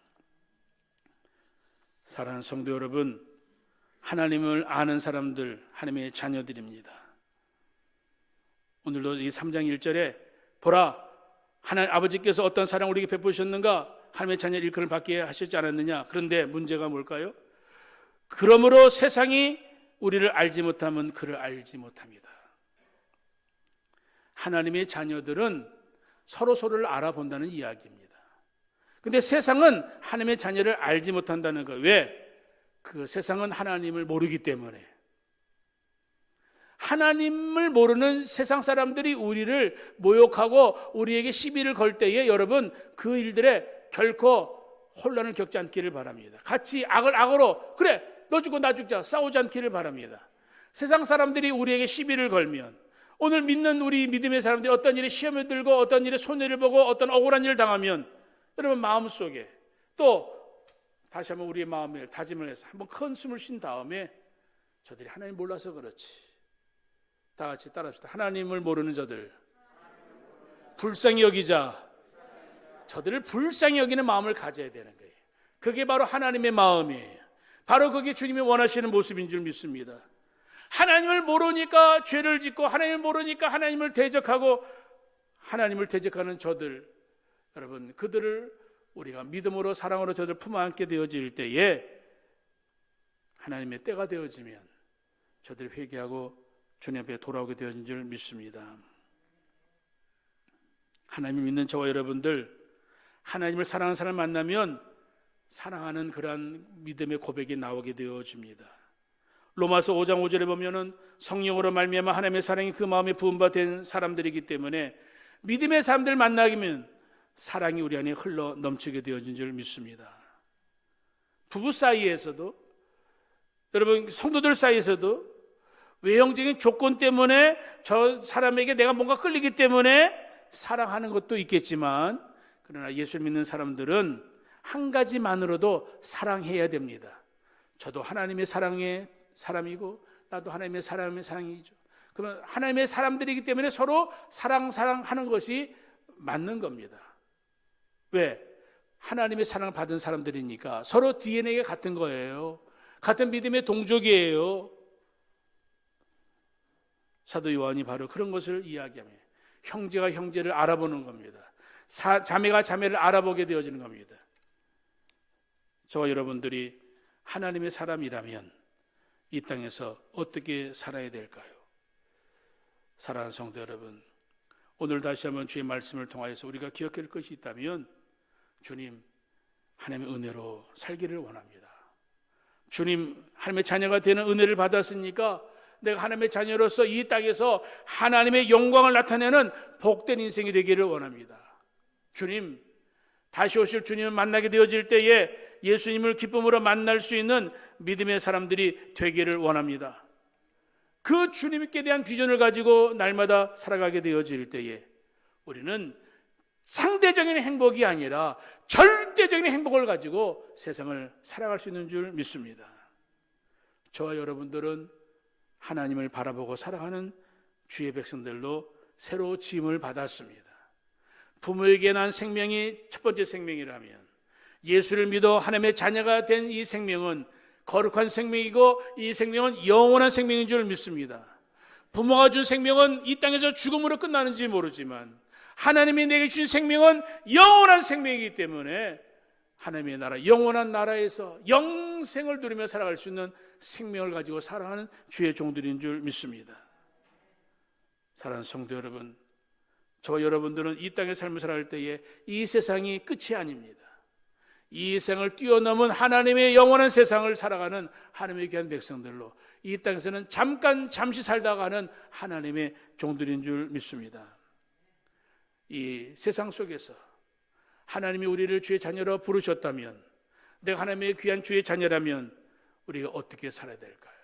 사랑하는 성도 여러분, 하나님을 아는 사람들, 하나님의 자녀들입니다. 오늘도 이 3장 1절에 보라, 하나님 아버지께서 어떤 사랑을 우리에게 베푸셨는가? 하나님의 자녀 일컬음을 받게 하셨지 않았느냐? 그런데 문제가 뭘까요? 그러므로 세상이 우리를 알지 못하면 그를 알지 못합니다. 하나님의 자녀들은 서로를 알아본다는 이야기입니다. 그런데 세상은 하나님의 자녀를 알지 못한다는 거. 왜? 그 세상은 하나님을 모르기 때문에. 하나님을 모르는 세상 사람들이 우리를 모욕하고 우리에게 시비를 걸 때에 여러분 그 일들에 결코 혼란을 겪지 않기를 바랍니다. 같이 악을 악으로, 그래 너 죽고 나 죽자, 싸우지 않기를 바랍니다. 세상 사람들이 우리에게 시비를 걸면, 오늘 믿는 우리 믿음의 사람들이 어떤 일에 시험을 들고 어떤 일에 손해를 보고 어떤 억울한 일을 당하면 여러분 마음속에 또 다시 한번 우리의 마음에 다짐을 해서 한번 큰 숨을 쉰 다음에 저들이 하나님 몰라서 그렇지, 다 같이 따라합시다. 하나님을 모르는 저들 불쌍히 여기자. 저들을 불쌍히 여기는 마음을 가져야 되는 거예요. 그게 바로 하나님의 마음이에요. 바로 그게 주님이 원하시는 모습인 줄 믿습니다. 하나님을 모르니까 죄를 짓고 하나님을 모르니까 하나님을 대적하고 하나님을 대적하는 저들, 여러분 그들을 우리가 믿음으로 사랑으로 저들 품어안게 되어질 때에 하나님의 때가 되어지면 저들이 회개하고 주님 앞에 돌아오게 되어진 줄 믿습니다. 하나님을 믿는 저와 여러분들, 하나님을 사랑하는 사람을 만나면 사랑하는 그러한 믿음의 고백이 나오게 되어집니다. 로마서 5장 5절에 보면은 성령으로 말미암아 하나님의 사랑이 그 마음에 부은 바 된 사람들이기 때문에 믿음의 사람들 만나면 사랑이 우리 안에 흘러 넘치게 되어진 줄 믿습니다. 부부 사이에서도, 여러분 성도들 사이에서도 외형적인 조건 때문에 저 사람에게 내가 뭔가 끌리기 때문에 사랑하는 것도 있겠지만, 그러나 예수를 믿는 사람들은 한 가지만으로도 사랑해야 됩니다. 저도 하나님의 사랑의 사람이고 나도 하나님의 사람의 사랑이죠. 그러면 하나님의 사람들이기 때문에 서로 사랑하는 것이 맞는 겁니다. 왜? 하나님의 사랑을 받은 사람들이니까 서로 DNA가 같은 거예요. 같은 믿음의 동족이에요. 사도 요한이 바로 그런 것을 이야기하며 형제가 형제를 알아보는 겁니다. 자매가 자매를 알아보게 되어지는 겁니다. 저와 여러분들이 하나님의 사람이라면 이 땅에서 어떻게 살아야 될까요? 사랑하는 성도 여러분, 오늘 다시 한번 주의 말씀을 통하여서 우리가 기억할 것이 있다면 주님 하나님의 은혜로 살기를 원합니다. 주님 하나님의 자녀가 되는 은혜를 받았으니까 내가 하나님의 자녀로서 이 땅에서 하나님의 영광을 나타내는 복된 인생이 되기를 원합니다. 주님 다시 오실 주님을 만나게 되어질 때에 예수님을 기쁨으로 만날 수 있는 믿음의 사람들이 되기를 원합니다. 그 주님께 대한 비전을 가지고 날마다 살아가게 되어질 때에 우리는 상대적인 행복이 아니라 절대적인 행복을 가지고 세상을 살아갈 수 있는 줄 믿습니다. 저와 여러분들은 하나님을 바라보고 살아가는 주의 백성들로 새로 지음을 받았습니다. 부모에게 난 생명이 첫 번째 생명이라면 예수를 믿어 하나님의 자녀가 된 이 생명은 거룩한 생명이고 이 생명은 영원한 생명인 줄 믿습니다. 부모가 준 생명은 이 땅에서 죽음으로 끝나는지 모르지만 하나님이 내게 주신 생명은 영원한 생명이기 때문에 하나님의 나라, 영원한 나라에서 영생을 누리며 살아갈 수 있는 생명을 가지고 살아가는 주의 종들인 줄 믿습니다. 사랑하는 성도 여러분, 저와 여러분들은 이 땅의 삶을 살아갈 때에 이 세상이 끝이 아닙니다. 이 세상을 뛰어넘은 하나님의 영원한 세상을 살아가는 하나님의 귀한 백성들로 이 땅에서는 잠시 살다가는 하나님의 종들인 줄 믿습니다. 이 세상 속에서 하나님이 우리를 주의 자녀로 부르셨다면, 내가 하나님의 귀한 주의 자녀라면 우리가 어떻게 살아야 될까요?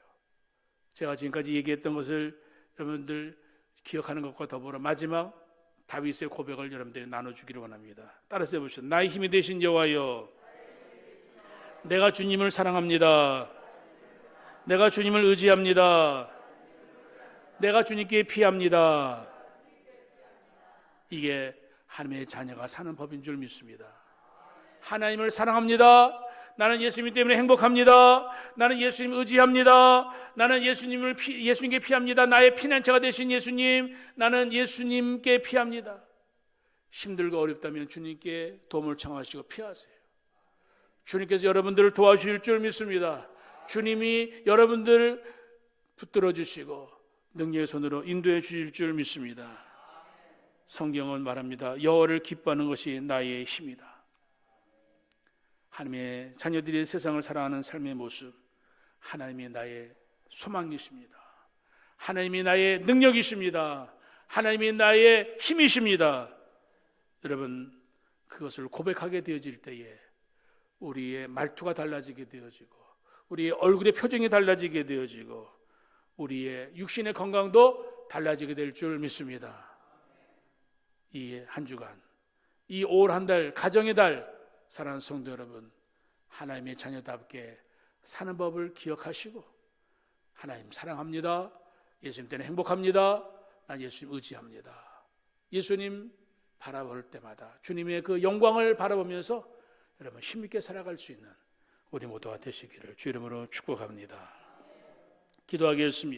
제가 지금까지 얘기했던 것을 여러분들 기억하는 것과 더불어 마지막 다윗의 고백을 여러분들이 나눠주기를 원합니다. 따라서 해보시죠. 나의 힘이 되신 여호와여, 내가 주님을 사랑합니다. 내가 주님을 의지합니다. 내가 주님께 피합니다. 이게 하나님의 자녀가 사는 법인 줄 믿습니다. 하나님을 사랑합니다. 나는 예수님 때문에 행복합니다. 나는 예수님 의지합니다. 나는 예수님께 피합니다. 나의 피난처가 되신 예수님, 나는 예수님께 피합니다. 힘들고 어렵다면 주님께 도움을 청하시고 피하세요. 주님께서 여러분들을 도와주실 줄 믿습니다. 주님이 여러분들을 붙들어 주시고 능력의 손으로 인도해 주실 줄 믿습니다. 성경은 말합니다. 여호와를 기뻐하는 것이 나의 힘이다. 하나님의 자녀들이 세상을 살아가는 삶의 모습, 하나님이 나의 소망이십니다. 하나님이 나의 능력이십니다. 하나님이 나의 힘이십니다. 여러분, 그것을 고백하게 되어질 때에 우리의 말투가 달라지게 되어지고 우리의 얼굴의 표정이 달라지게 되어지고 우리의 육신의 건강도 달라지게 될 줄 믿습니다. 이 한 주간, 이 올 한 달, 가정의 달, 사랑하는 성도 여러분, 하나님의 자녀답게 사는 법을 기억하시고 하나님 사랑합니다. 예수님 때문에 행복합니다. 난 예수님 의지합니다. 예수님 바라볼 때마다 주님의 그 영광을 바라보면서 여러분 힘있게 살아갈 수 있는 우리 모두가 되시기를 주 이름으로 축복합니다. 기도하겠습니다.